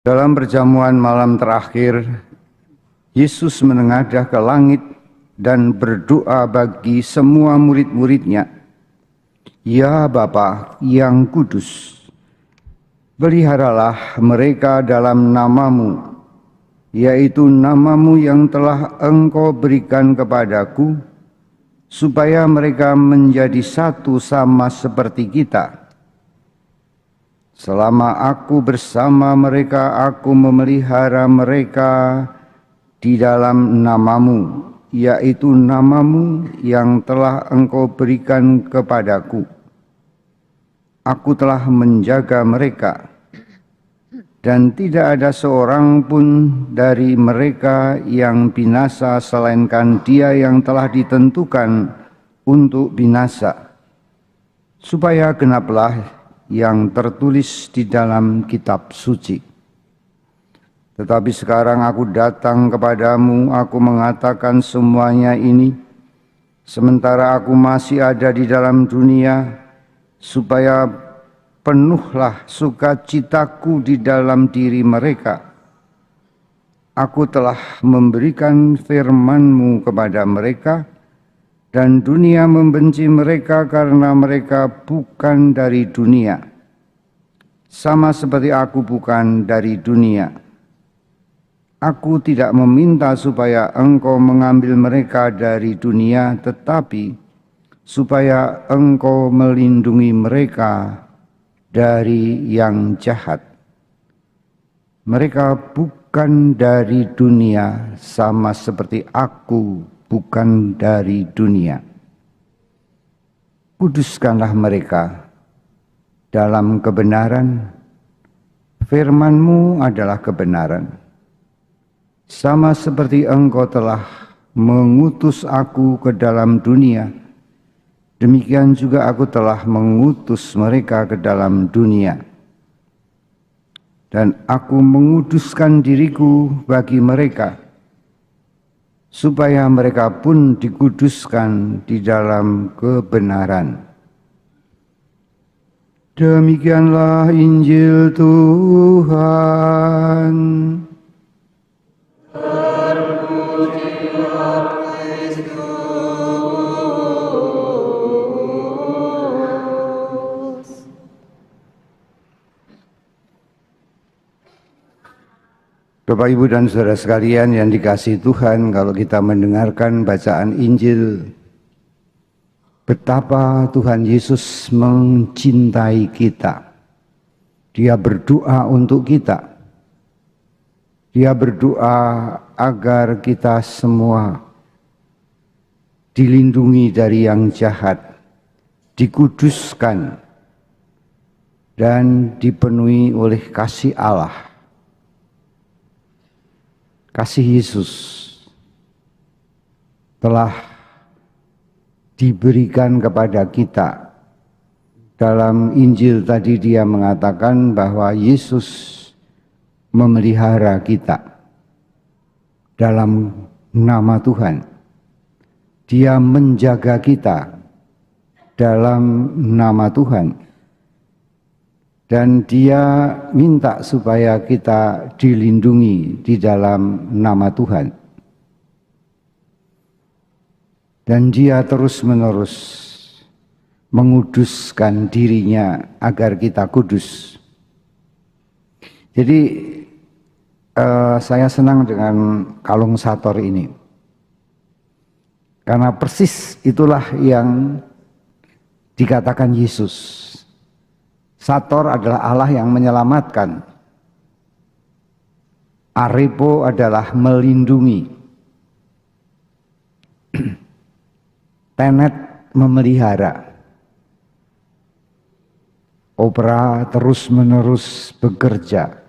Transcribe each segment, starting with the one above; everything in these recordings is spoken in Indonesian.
Dalam perjamuan malam terakhir, Yesus menengadah ke langit dan berdoa bagi semua murid-muridnya. Ya Bapa yang kudus, peliharalah mereka dalam namamu, yaitu namamu yang telah Engkau berikan kepadaku, supaya mereka menjadi satu sama seperti kita. Selama aku bersama mereka, aku memelihara mereka di dalam namamu, yaitu namamu yang telah Engkau berikan kepadaku. Aku telah menjaga mereka, dan tidak ada seorang pun dari mereka yang binasa selainkan dia yang telah ditentukan untuk binasa, supaya genaplah yang tertulis di dalam kitab suci. Tetapi sekarang aku datang kepadamu, aku mengatakan semuanya ini, sementara aku masih ada di dalam dunia, supaya penuhlah sukacitaku di dalam diri mereka. Aku telah memberikan firman-Mu kepada mereka, dan dunia membenci mereka karena mereka bukan dari dunia, sama seperti aku bukan dari dunia. Aku tidak meminta supaya Engkau mengambil mereka dari dunia, tetapi supaya Engkau melindungi mereka dari yang jahat. Mereka bukan dari dunia, sama seperti aku bukan dari dunia. Kuduskanlah mereka dalam kebenaran. Firman-Mu adalah kebenaran. Sama seperti Engkau telah mengutus aku ke dalam dunia, demikian juga aku telah mengutus mereka ke dalam dunia. Dan aku menguduskan diriku bagi mereka, supaya mereka pun dikuduskan di dalam kebenaran. Demikianlah Injil Tuhan. Terpujilah Kristus. Bapak, Ibu, dan saudara sekalian yang dikasihi Tuhan, kalau kita mendengarkan bacaan Injil, betapa Tuhan Yesus mencintai kita. Dia berdoa untuk kita. Dia berdoa agar kita semua dilindungi dari yang jahat, dikuduskan, dan dipenuhi oleh kasih Allah. Kasih Yesus telah diberikan kepada kita. Dalam Injil tadi dia mengatakan bahwa Yesus memelihara kita dalam nama Tuhan. Dia menjaga kita dalam nama Tuhan. Dan dia minta supaya kita dilindungi di dalam nama Tuhan. Dan dia terus-menerus menguduskan dirinya agar kita kudus. Jadi saya senang dengan kalung sator ini. Karena persis itulah yang dikatakan Yesus. Sator adalah Allah yang menyelamatkan. Arepo adalah melindungi. Tenet memelihara. Opera terus-menerus bekerja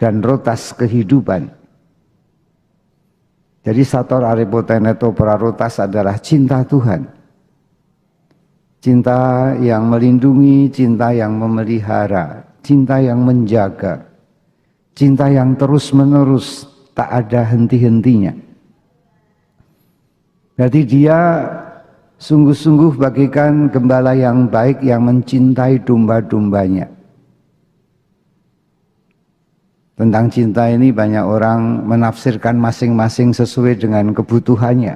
dan rotas kehidupan. Jadi sator, arepo, tenet, opera, rotas adalah cinta Tuhan. Cinta yang melindungi, cinta yang memelihara, cinta yang menjaga, cinta yang terus-menerus tak ada henti-hentinya. Jadi dia sungguh-sungguh bagaikan gembala yang baik yang mencintai domba-dombanya. Tentang cinta ini banyak orang menafsirkan masing-masing sesuai dengan kebutuhannya.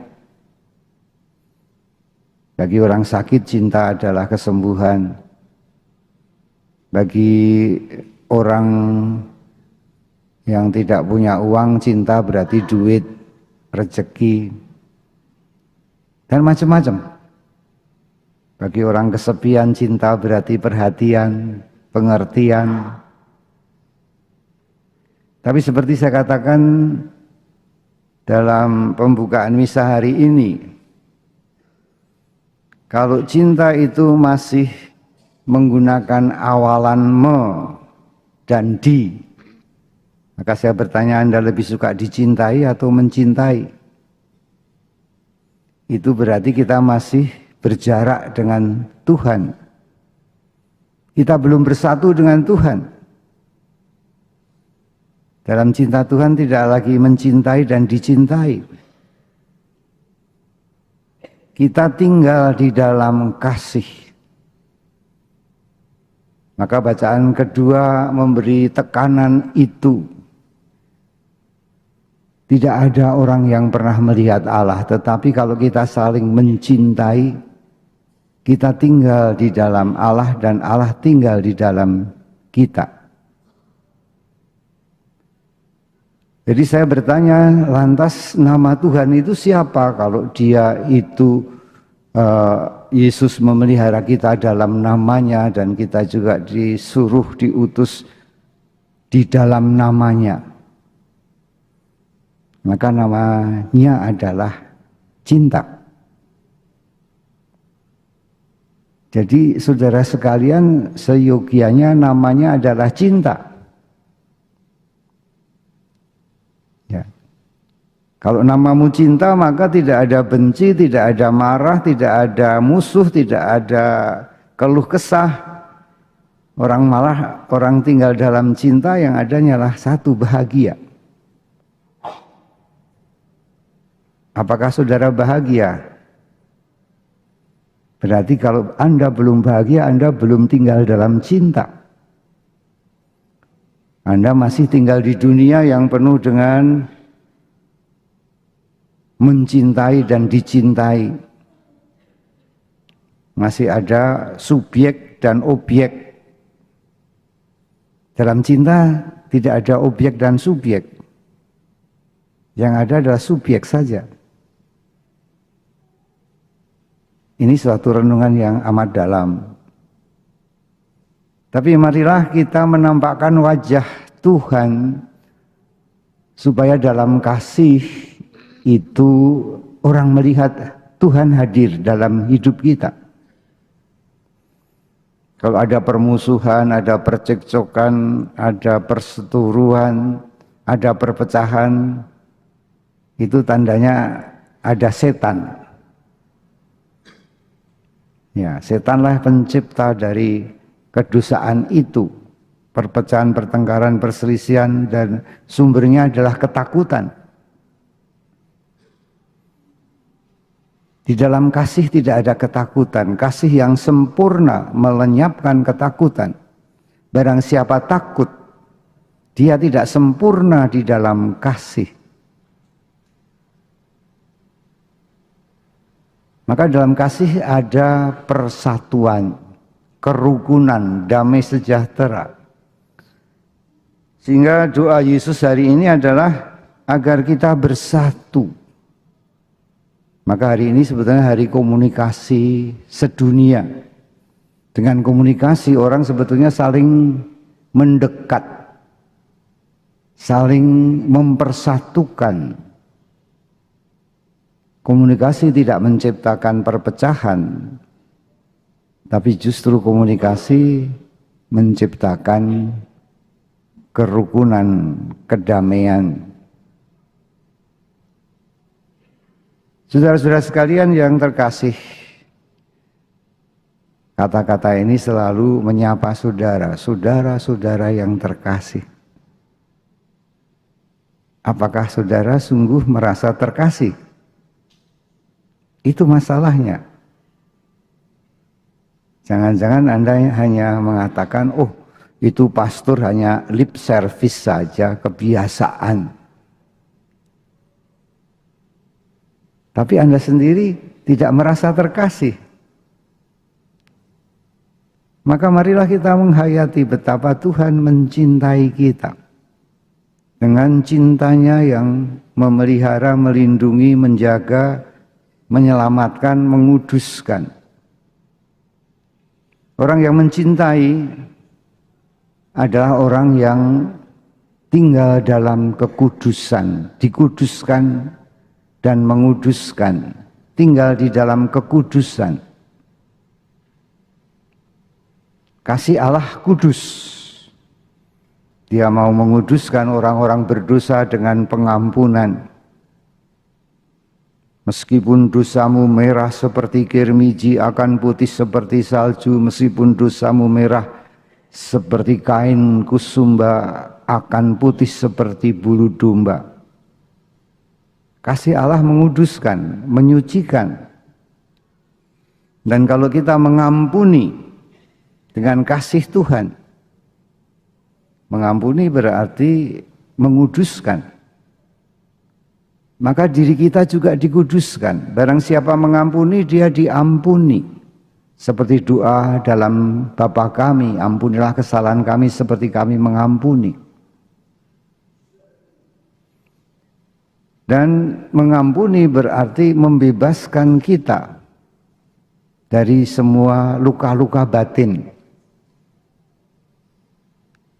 Bagi orang sakit, cinta adalah kesembuhan. Bagi orang yang tidak punya uang, cinta berarti duit, rezeki, dan macam-macam. Bagi orang kesepian, cinta berarti perhatian, pengertian. Tapi seperti saya katakan dalam pembukaan misa hari ini, kalau cinta itu masih menggunakan awalan me dan di, maka saya bertanya, Anda lebih suka dicintai atau mencintai? Itu berarti kita masih berjarak dengan Tuhan. Kita belum bersatu dengan Tuhan. Dalam cinta Tuhan tidak lagi mencintai dan dicintai. Kita tinggal di dalam kasih. Maka bacaan kedua memberi tekanan itu. Tidak ada orang yang pernah melihat Allah, tetapi kalau kita saling mencintai, kita tinggal di dalam Allah dan Allah tinggal di dalam kita. Jadi saya bertanya, lantas nama Tuhan itu siapa? Kalau dia itu Yesus memelihara kita dalam namanya dan kita juga disuruh diutus di dalam namanya. Maka namanya adalah cinta. Jadi saudara sekalian, seyogianya namanya adalah cinta. Ya. Kalau namamu cinta, maka tidak ada benci, tidak ada marah, tidak ada musuh, tidak ada keluh kesah. Orang tinggal dalam cinta, yang ada hanyalah satu, bahagia. Apakah saudara bahagia? Berarti kalau Anda belum bahagia, Anda belum tinggal dalam cinta. Anda masih tinggal di dunia yang penuh dengan mencintai dan dicintai. Masih ada subjek dan objek. Dalam cinta tidak ada objek dan subjek. Yang ada adalah subjek saja. Ini suatu renungan yang amat dalam. Tapi marilah kita menampakkan wajah Tuhan supaya dalam kasih itu orang melihat Tuhan hadir dalam hidup kita. Kalau ada permusuhan, ada percekcokan, ada perseteruan, ada perpecahan, itu tandanya ada setan. Ya, setanlah pencipta dari kedosaan itu. Perpecahan, pertengkaran, perselisihan, dan sumbernya adalah ketakutan. Di dalam kasih tidak ada ketakutan. Kasih yang sempurna melenyapkan ketakutan. Barang siapa takut, dia tidak sempurna di dalam kasih. Maka dalam kasih ada persatuan, kerukunan, damai sejahtera. Sehingga doa Yesus hari ini adalah agar kita bersatu. Maka hari ini sebetulnya hari komunikasi sedunia. Dengan komunikasi orang sebetulnya saling mendekat, saling mempersatukan. Komunikasi tidak menciptakan perpecahan, tapi justru komunikasi menciptakan kerukunan, kedamaian. Saudara-saudara sekalian yang terkasih, kata-kata ini selalu menyapa saudara, saudara-saudara yang terkasih. Apakah saudara sungguh merasa terkasih? Itu masalahnya. Jangan-jangan Anda hanya mengatakan, oh itu pastor hanya lip service saja, kebiasaan. Tapi Anda sendiri tidak merasa terkasih. Maka marilah kita menghayati betapa Tuhan mencintai kita. Dengan cintanya yang memelihara, melindungi, menjaga, menyelamatkan, menguduskan. Orang yang mencintai adalah orang yang tinggal dalam kekudusan, dikuduskan dan menguduskan, tinggal di dalam kekudusan. Kasih Allah kudus. Dia mau menguduskan orang-orang berdosa dengan pengampunan. Meskipun dosamu merah seperti kirmiji, akan putih seperti salju. Meskipun dosamu merah seperti kain kusumba, akan putih seperti bulu domba. Kasih Allah menguduskan, menyucikan. Dan kalau kita mengampuni dengan kasih Tuhan, mengampuni berarti menguduskan. Maka diri kita juga dikuduskan. Barang siapa mengampuni, dia diampuni. Seperti doa dalam Bapa kami, ampunilah kesalahan kami seperti kami mengampuni. Dan mengampuni berarti membebaskan kita dari semua luka-luka batin.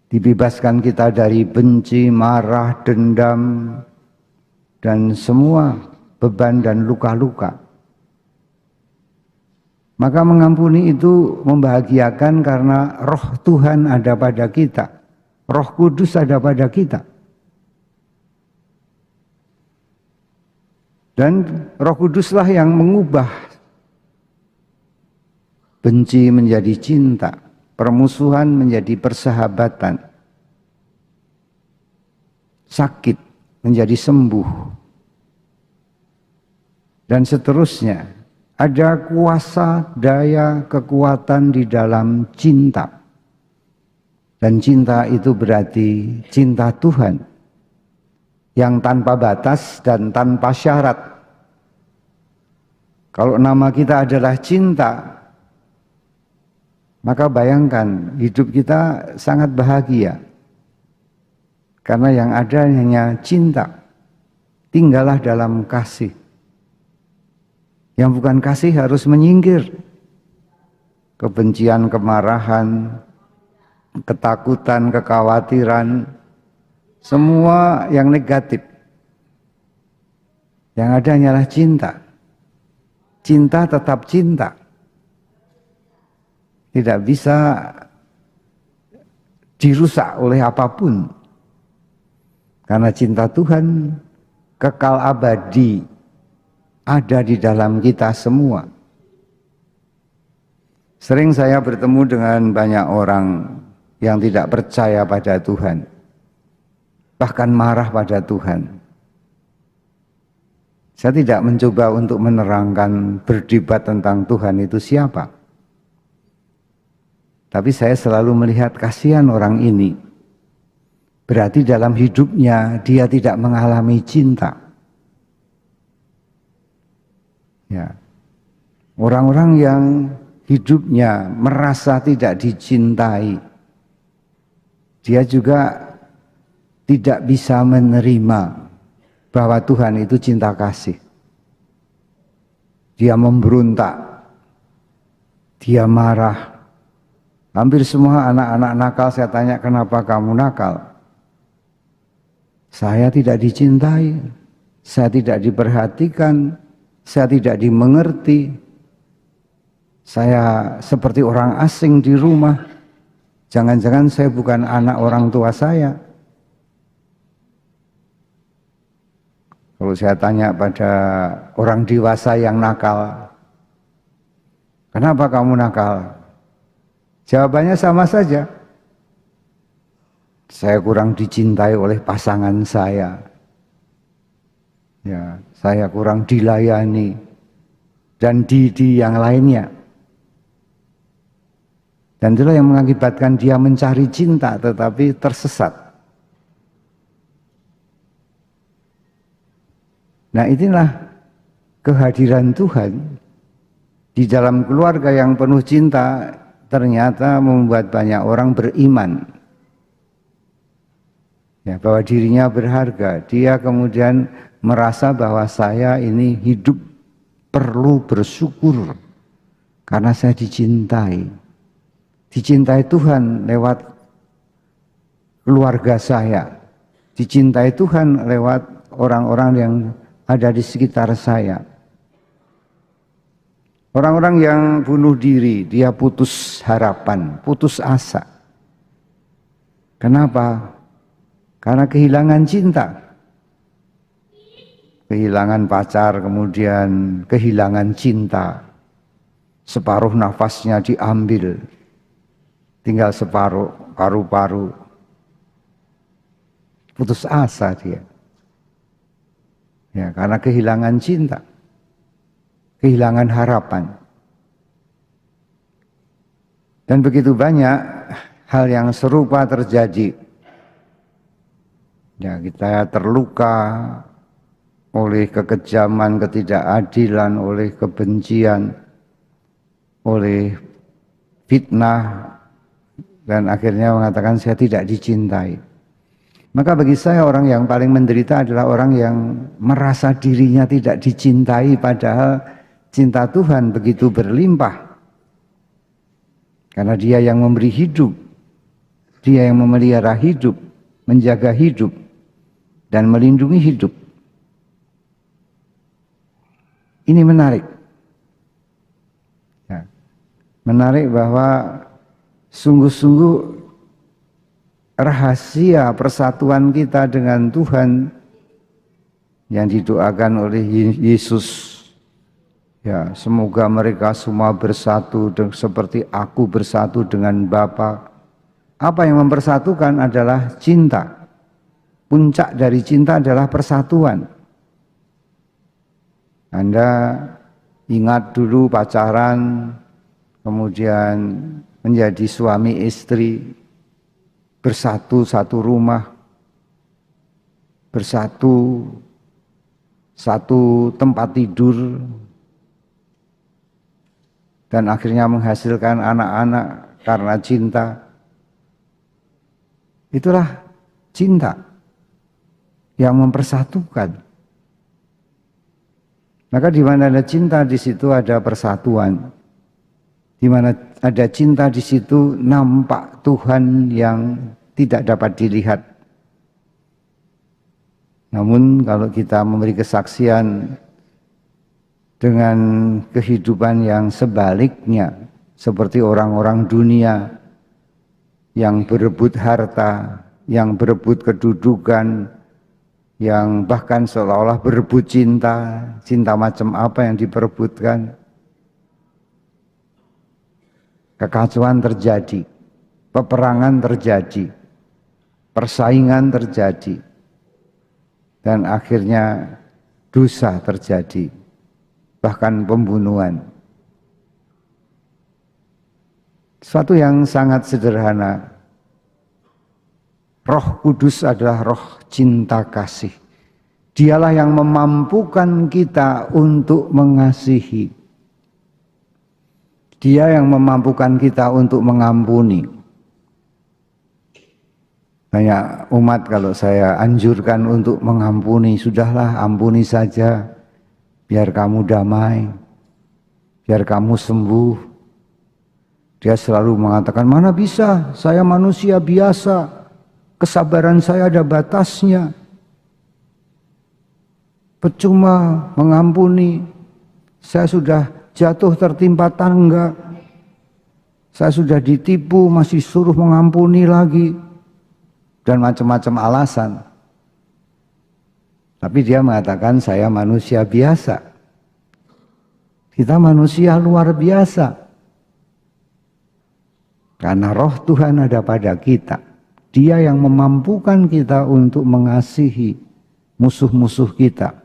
Dibebaskan kita dari benci, marah, dendam, dan semua beban dan luka-luka. Maka mengampuni itu membahagiakan karena roh Tuhan ada pada kita. Roh Kudus ada pada kita. Dan Roh Kuduslah yang mengubah benci menjadi cinta, permusuhan menjadi persahabatan, sakit menjadi sembuh, dan seterusnya. Ada kuasa, daya, kekuatan di dalam cinta. Dan cinta itu berarti cinta Tuhan yang tanpa batas dan tanpa syarat. Kalau nama kita adalah cinta, maka bayangkan hidup kita sangat bahagia. Karena yang ada hanya cinta. Tinggallah dalam kasih. Yang bukan kasih harus menyingkir. Kebencian, kemarahan, ketakutan, kekhawatiran, semua yang negatif. Yang ada hanyalah cinta. Cinta tetap cinta. Tidak bisa dirusak oleh apapun. Karena cinta Tuhan kekal abadi, ada di dalam kita semua. Sering saya bertemu dengan banyak orang yang tidak percaya pada Tuhan, bahkan marah pada Tuhan. Saya tidak mencoba untuk menerangkan, berdebat tentang Tuhan itu siapa. Tapi saya selalu melihat kasihan orang ini. Berarti dalam hidupnya dia tidak mengalami cinta. Ya. Orang-orang yang hidupnya merasa tidak dicintai, dia juga tidak bisa menerima bahwa Tuhan itu cinta kasih. Dia memberontak, dia marah. Hampir semua anak-anak nakal saya tanya, kenapa kamu nakal? Saya tidak dicintai, saya tidak diperhatikan, saya tidak dimengerti. Saya seperti orang asing di rumah. Jangan-jangan saya bukan anak orang tua saya. Kalau saya tanya pada orang dewasa yang nakal, kenapa kamu nakal? Jawabannya sama saja. Saya kurang dicintai oleh pasangan saya. Ya, saya kurang dilayani dan di yang lainnya. Dan itulah yang mengakibatkan dia mencari cinta tetapi tersesat. Nah, inilah kehadiran Tuhan di dalam keluarga yang penuh cinta ternyata membuat banyak orang beriman. Ya, bahwa dirinya berharga. Dia kemudian merasa bahwa saya ini hidup perlu bersyukur karena saya dicintai. Dicintai Tuhan lewat keluarga saya. Dicintai Tuhan lewat orang-orang yang ada di sekitar saya. Orang-orang yang bunuh diri, dia putus harapan, putus asa. Kenapa? Karena kehilangan cinta. Kehilangan pacar, kemudian kehilangan cinta. Separuh nafasnya diambil. Tinggal separuh, paru-paru. Putus asa dia. Ya, karena kehilangan cinta. Kehilangan harapan. Dan begitu banyak hal yang serupa terjadi. Ya, kita terluka oleh kekejaman, ketidakadilan, oleh kebencian, oleh fitnah, dan akhirnya mengatakan saya tidak dicintai. Maka bagi saya orang yang paling menderita adalah orang yang merasa dirinya tidak dicintai padahal cinta Tuhan begitu berlimpah. Karena dia yang memberi hidup, dia yang memelihara hidup, menjaga hidup, dan melindungi hidup. Ini menarik. Ya. Menarik bahwa sungguh-sungguh rahasia persatuan kita dengan Tuhan yang didoakan oleh Yesus. Ya, semoga mereka semua bersatu seperti aku bersatu dengan Bapa. Apa yang mempersatukan adalah cinta. Puncak dari cinta adalah persatuan. Anda ingat dulu pacaran, kemudian menjadi suami istri, bersatu satu rumah, bersatu satu tempat tidur, dan akhirnya menghasilkan anak-anak karena cinta. Itulah cinta yang mempersatukan. Maka di mana ada cinta, di situ ada persatuan. Di mana ada cinta, di situ nampak Tuhan yang tidak dapat dilihat. Namun kalau kita memberi kesaksian dengan kehidupan yang sebaliknya, seperti orang-orang dunia yang berebut harta, yang berebut kedudukan, yang bahkan seolah-olah berebut cinta, cinta macam apa yang diperebutkan. Kekacauan terjadi, peperangan terjadi, persaingan terjadi, dan akhirnya dosa terjadi, bahkan pembunuhan. Suatu yang sangat sederhana. Roh Kudus adalah roh cinta kasih. Dialah yang memampukan kita untuk mengasihi. Dia yang memampukan kita untuk mengampuni. Banyak umat kalau saya anjurkan untuk mengampuni, sudahlah ampuni saja, biar kamu damai, biar kamu sembuh. Dia selalu mengatakan, mana bisa, saya manusia biasa, kesabaran saya ada batasnya. Percuma mengampuni, saya sudah jatuh tertimpa tangga, saya sudah ditipu, masih suruh mengampuni lagi, dan macam-macam alasan. Tapi dia mengatakan saya manusia biasa. Kita manusia luar biasa. Karena roh Tuhan ada pada kita. Dia yang memampukan kita untuk mengasihi musuh-musuh kita.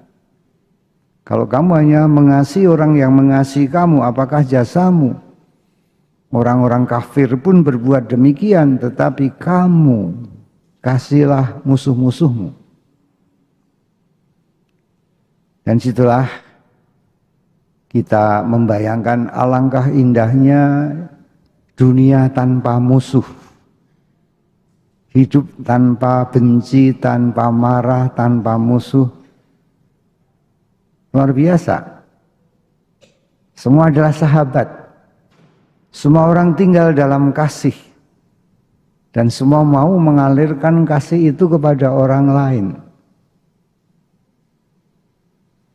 Kalau kamu hanya mengasihi orang yang mengasihi kamu, apakah jasamu? Orang-orang kafir pun berbuat demikian, tetapi kamu kasihlah musuh-musuhmu. Dan situlah kita membayangkan alangkah indahnya dunia tanpa musuh. Hidup tanpa benci, tanpa marah, tanpa musuh. Luar biasa. Semua adalah sahabat. Semua orang tinggal dalam kasih. Dan semua mau mengalirkan kasih itu kepada orang lain.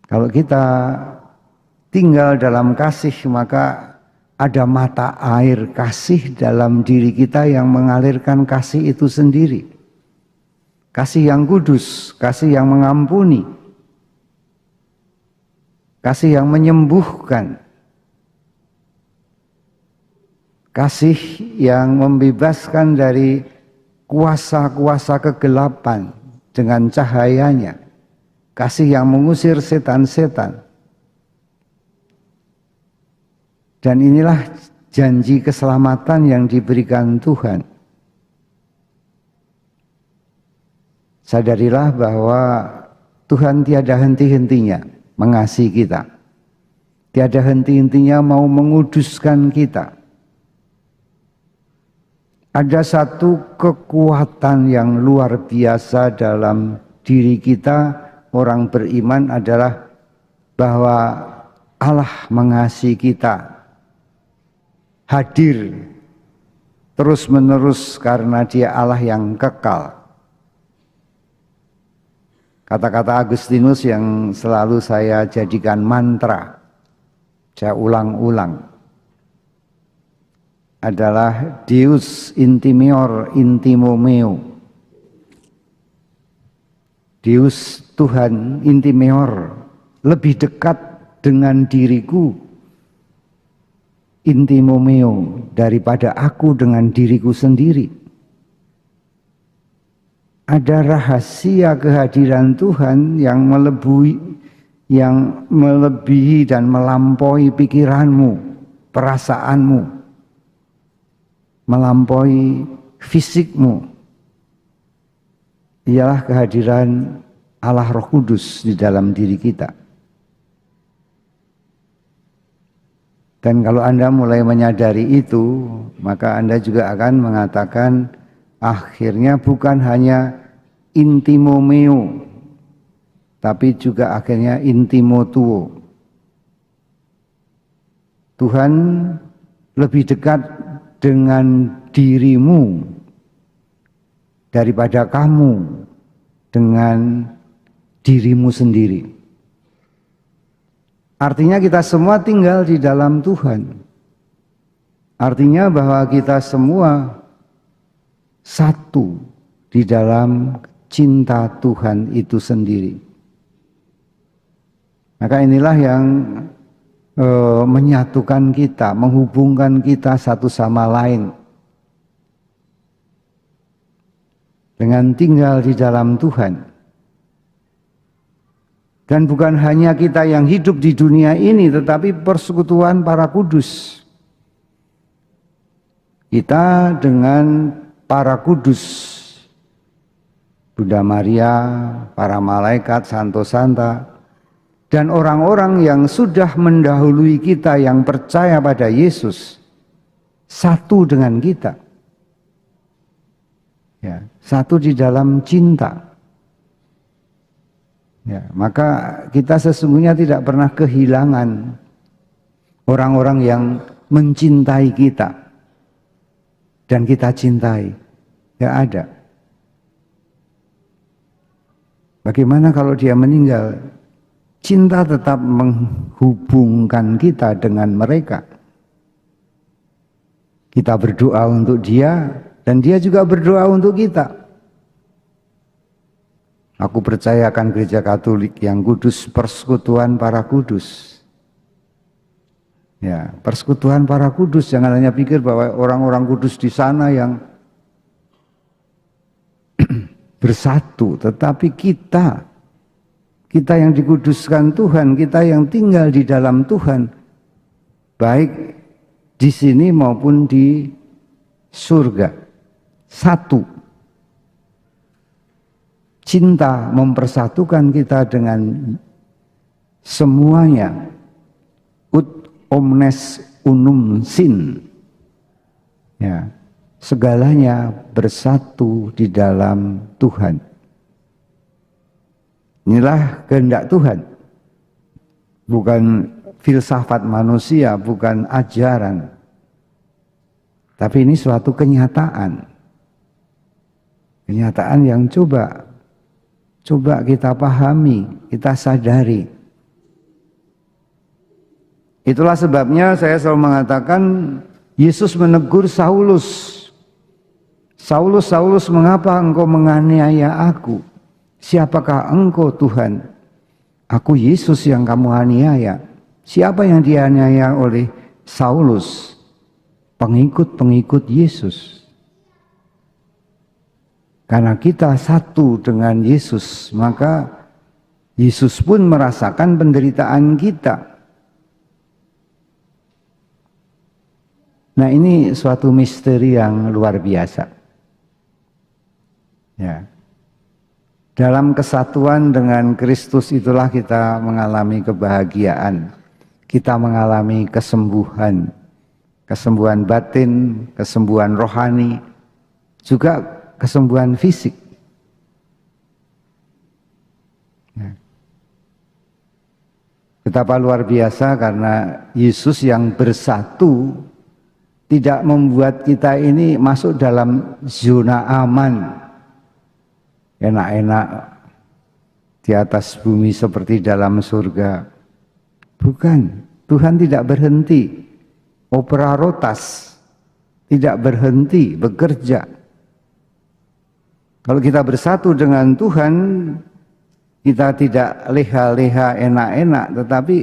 Kalau kita tinggal dalam kasih, maka ada mata air kasih dalam diri kita yang mengalirkan kasih itu sendiri. Kasih yang kudus, kasih yang mengampuni, kasih yang menyembuhkan, kasih yang membebaskan dari kuasa-kuasa kegelapan dengan cahayanya, kasih yang mengusir setan-setan. Dan inilah janji keselamatan yang diberikan Tuhan. Sadarilah bahwa Tuhan tiada henti-hentinya mengasihi kita. Tiada henti-hentinya mau menguduskan kita. Ada satu kekuatan yang luar biasa dalam diri kita, orang beriman, adalah bahwa Allah mengasihi kita. Hadir terus-menerus karena Dia Allah yang kekal. Kata-kata Agustinus yang selalu saya jadikan mantra, saya ulang-ulang, adalah Deus intimior intimo meo. Deus, Tuhan, intimior, lebih dekat dengan diriku, intimo meo, daripada aku dengan diriku sendiri. Ada rahasia kehadiran Tuhan yang melebihi dan melampaui pikiranmu, perasaanmu, melampaui fisikmu. Ialah kehadiran Allah Roh Kudus di dalam diri kita. Dan kalau Anda mulai menyadari itu, maka Anda juga akan mengatakan, akhirnya bukan hanya intimo meo, tapi juga akhirnya intimo tuo. Tuhan lebih dekat dengan dirimu daripada kamu dengan dirimu sendiri. Artinya kita semua tinggal di dalam Tuhan. Artinya bahwa kita semua satu di dalam cinta Tuhan itu sendiri. Maka inilah yang menyatukan kita, menghubungkan kita satu sama lain. Dengan tinggal di dalam Tuhan. Dan bukan hanya kita yang hidup di dunia ini, tetapi persekutuan para kudus. Kita dengan para kudus, Bunda Maria, para malaikat, santo santa, dan orang-orang yang sudah mendahului kita yang percaya pada Yesus, satu dengan kita. Ya, satu di dalam cinta. Ya, maka kita sesungguhnya tidak pernah kehilangan orang-orang yang mencintai kita dan kita cintai. Ya ada. Bagaimana kalau dia meninggal? Cinta tetap menghubungkan kita dengan mereka. Kita berdoa untuk dia dan dia juga berdoa untuk kita. Aku percaya akan gereja Katolik yang kudus, persekutuan para kudus. Ya, persekutuan para kudus, jangan hanya pikir bahwa orang-orang kudus di sana yang bersatu, tetapi kita yang dikuduskan Tuhan, kita yang tinggal di dalam Tuhan, baik di sini maupun di surga. Satu. Cinta mempersatukan kita dengan semuanya. Ut omnes unum sin. Ya, segalanya bersatu di dalam Tuhan. Inilah kehendak Tuhan. Bukan filsafat manusia, bukan ajaran. Tapi ini suatu kenyataan. Kenyataan yang coba kita pahami, kita sadari. Itulah sebabnya saya selalu mengatakan Yesus menegur Saulus. Saulus, Saulus, mengapa engkau menganiaya aku? Siapakah engkau Tuhan? Aku Yesus yang kamu aniaya. Siapa yang dianiaya oleh Saulus? Pengikut-pengikut Yesus. Karena kita satu dengan Yesus, maka Yesus pun merasakan penderitaan kita. Nah, ini suatu misteri yang luar biasa. Ya. Dalam kesatuan dengan Kristus itulah kita mengalami kebahagiaan. Kita mengalami kesembuhan. Kesembuhan batin, kesembuhan rohani, juga kesembuhan fisik. Ya. Betapa luar biasa karena Yesus yang bersatu tidak membuat kita ini masuk dalam zona aman. Enak-enak di atas bumi seperti dalam surga. Bukan, Tuhan tidak berhenti. Opera rotas, tidak berhenti bekerja. Kalau kita bersatu dengan Tuhan, kita tidak leha-leha enak-enak, tetapi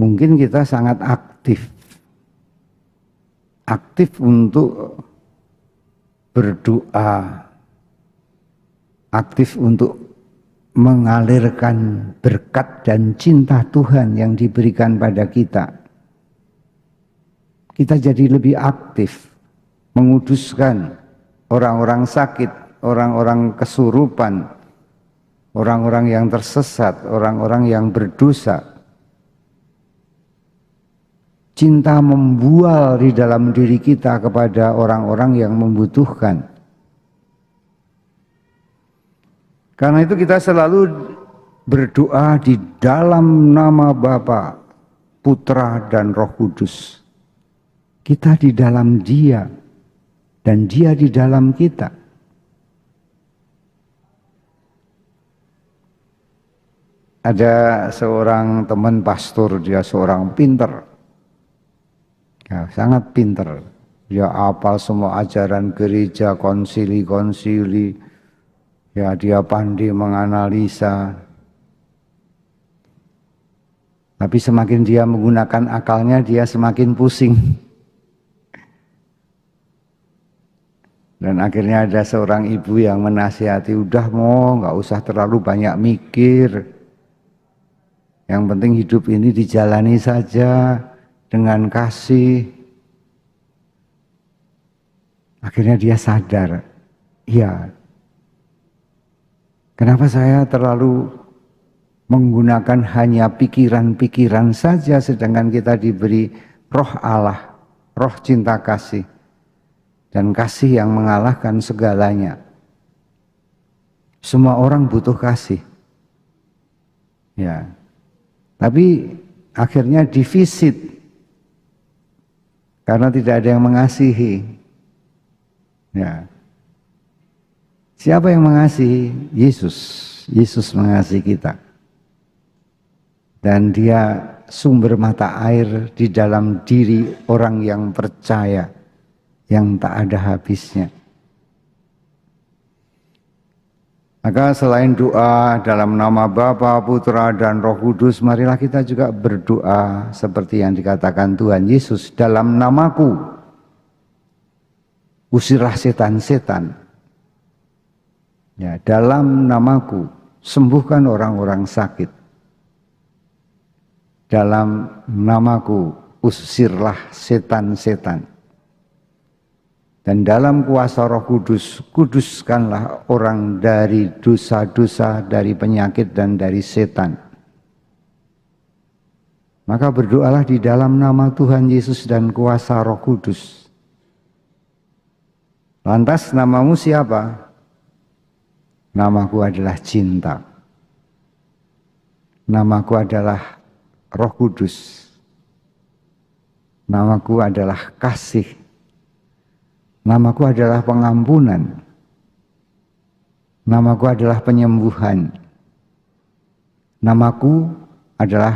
mungkin kita sangat aktif. Aktif untuk berdoa, aktif untuk mengalirkan berkat dan cinta Tuhan yang diberikan pada kita. Kita jadi lebih aktif, menguduskan orang-orang sakit, orang-orang kesurupan, orang-orang yang tersesat, orang-orang yang berdosa. Cinta membual di dalam diri kita kepada orang-orang yang membutuhkan. Karena itu kita selalu berdoa di dalam nama Bapa, Putra dan Roh Kudus. Kita di dalam Dia dan Dia di dalam kita. Ada seorang teman pastor, dia seorang pinter. Ya, sangat pinter. Dia hafal semua ajaran gereja, konsili-konsili. Ya, dia pandai menganalisa. Tapi semakin dia menggunakan akalnya, dia semakin pusing. Dan akhirnya ada seorang ibu yang menasihati, udah nggak usah terlalu banyak mikir. Yang penting hidup ini dijalani saja dengan kasih. Akhirnya dia sadar, iya. Kenapa saya terlalu menggunakan hanya pikiran-pikiran saja, sedangkan kita diberi roh Allah, roh cinta kasih. Dan kasih yang mengalahkan segalanya. Semua orang butuh kasih. Ya. Tapi akhirnya defisit. Karena tidak ada yang mengasihi. Ya. Siapa yang mengasihi? Yesus. Yesus mengasihi kita. Dan dia sumber mata air di dalam diri orang yang percaya. Yang tak ada habisnya. Maka selain doa dalam nama Bapa, Putra dan Roh Kudus, marilah kita juga berdoa seperti yang dikatakan Tuhan Yesus, dalam namaku usirlah setan-setan. Ya, dalam namaku sembuhkan orang-orang sakit. Dalam namaku usirlah setan-setan. Dan dalam kuasa Roh Kudus, kuduskanlah orang dari dosa-dosa, dari penyakit dan dari setan. Maka berdoalah di dalam nama Tuhan Yesus dan kuasa Roh Kudus. Lantas namamu siapa? Namaku adalah cinta. Namaku adalah Roh Kudus. Namaku adalah kasih. Namaku adalah pengampunan. Namaku adalah penyembuhan. Namaku adalah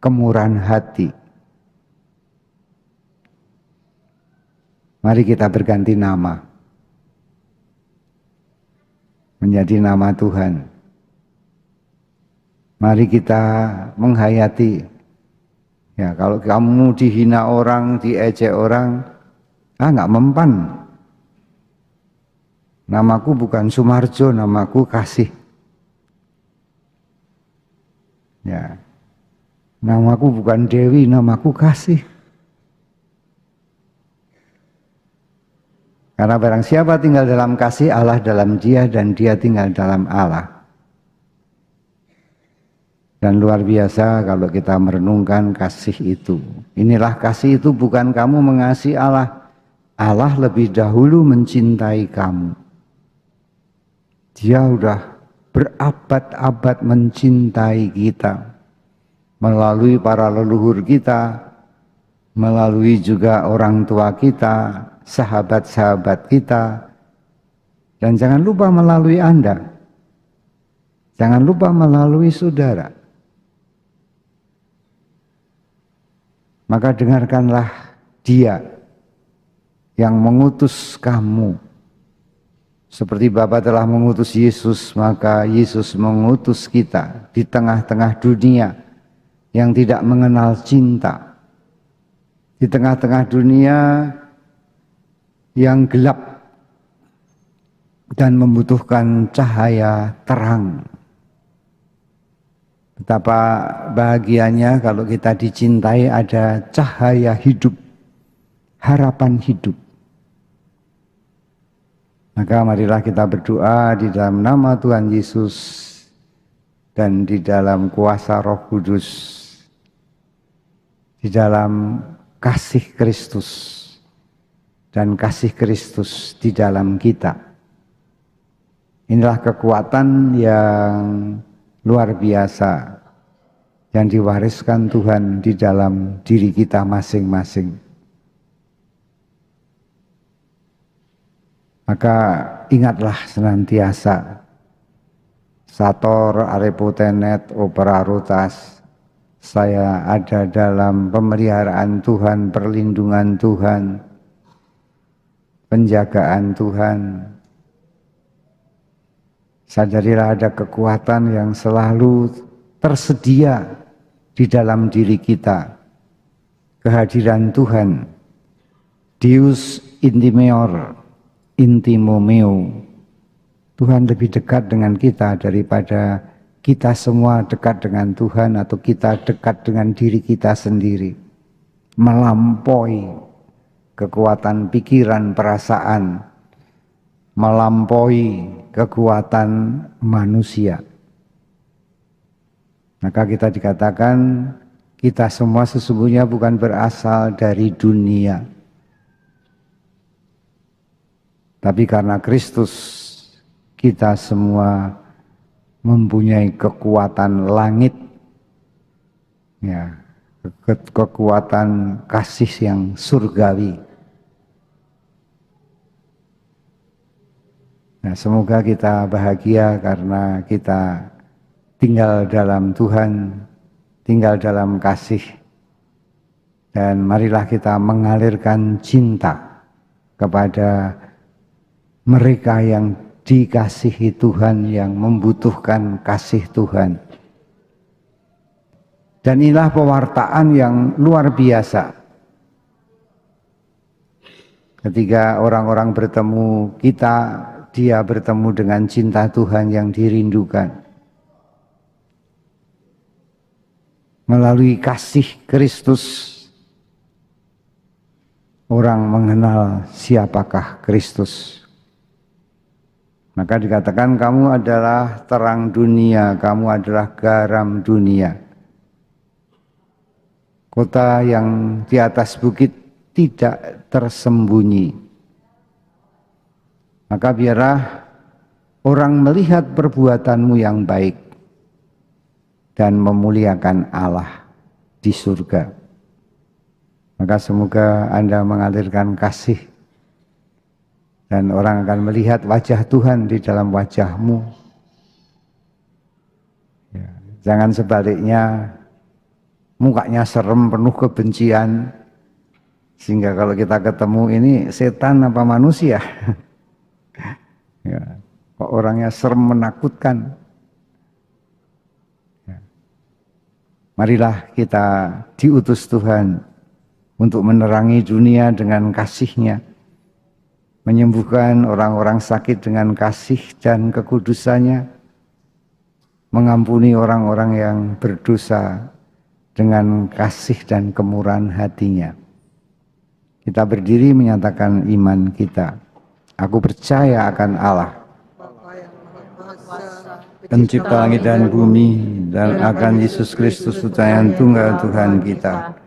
kemurahan hati. Mari kita berganti nama menjadi nama Tuhan. Mari kita menghayati. Ya, kalau kamu dihina orang, diejek orang, nggak mempan. Namaku bukan Sumarjo, namaku kasih. Ya, namaku bukan Dewi, namaku kasih. Karena barang siapa tinggal dalam kasih, Allah dalam dia dan dia tinggal dalam Allah. Dan luar biasa kalau kita merenungkan kasih itu. Inilah kasih itu, bukan kamu mengasihi Allah. Allah lebih dahulu mencintai kamu. Dia udah berabad-abad mencintai kita. Melalui para leluhur kita, melalui juga orang tua kita, sahabat-sahabat kita. Dan jangan lupa melalui Anda. Jangan lupa melalui saudara. Maka dengarkanlah Dia yang mengutus kamu. Seperti Bapa telah mengutus Yesus, maka Yesus mengutus kita di tengah-tengah dunia yang tidak mengenal cinta. Di tengah-tengah dunia yang gelap dan membutuhkan cahaya terang. Betapa bahagianya kalau kita dicintai, ada cahaya hidup, harapan hidup. Maka marilah kita berdoa di dalam nama Tuhan Yesus dan di dalam kuasa Roh Kudus, di dalam kasih Kristus dan kasih Kristus di dalam kita. Inilah kekuatan yang luar biasa yang diwariskan Tuhan di dalam diri kita masing-masing. Maka ingatlah senantiasa, sator arepotenet opera rotas, saya ada dalam pemeliharaan Tuhan, perlindungan Tuhan, penjagaan Tuhan. Sadarilah ada kekuatan yang selalu tersedia di dalam diri kita. Kehadiran Tuhan, Deus intimeor, intimo meo. Tuhan lebih dekat dengan kita daripada kita semua dekat dengan Tuhan atau kita dekat dengan diri kita sendiri. Melampaui kekuatan pikiran, perasaan, melampaui kekuatan manusia. Maka kita dikatakan kita semua sesungguhnya bukan berasal dari dunia, tapi karena Kristus kita semua mempunyai kekuatan langit, ya, kekuatan kasih yang surgawi. Nah, semoga kita bahagia karena kita tinggal dalam Tuhan, tinggal dalam kasih. Dan marilah kita mengalirkan cinta kepada mereka yang dikasihi Tuhan, yang membutuhkan kasih Tuhan. Dan inilah pewartaan yang luar biasa. Ketika orang-orang bertemu kita, dia bertemu dengan cinta Tuhan yang dirindukan. Melalui kasih Kristus orang mengenal siapakah Kristus. Maka dikatakan kamu adalah terang dunia, kamu adalah garam dunia. Kota yang di atas bukit tidak tersembunyi. Maka biarlah orang melihat perbuatanmu yang baik dan memuliakan Allah di surga. Maka semoga Anda mengalirkan kasih dan orang akan melihat wajah Tuhan di dalam wajahmu. Ya, jangan sebaliknya, mukanya serem, penuh kebencian, sehingga kalau kita ketemu ini setan apa manusia? Ya, kok orangnya serem menakutkan. Ya. Marilah kita diutus Tuhan untuk menerangi dunia dengan kasih-Nya, menyembuhkan orang-orang sakit dengan kasih dan kekudusannya, mengampuni orang-orang yang berdosa dengan kasih dan kemurahan hati-Nya. Kita berdiri menyatakan iman kita. Aku percaya akan Allah, pencipta langit dan bumi, dan akan Yesus Kristus putra yang tunggal Tuhan kita,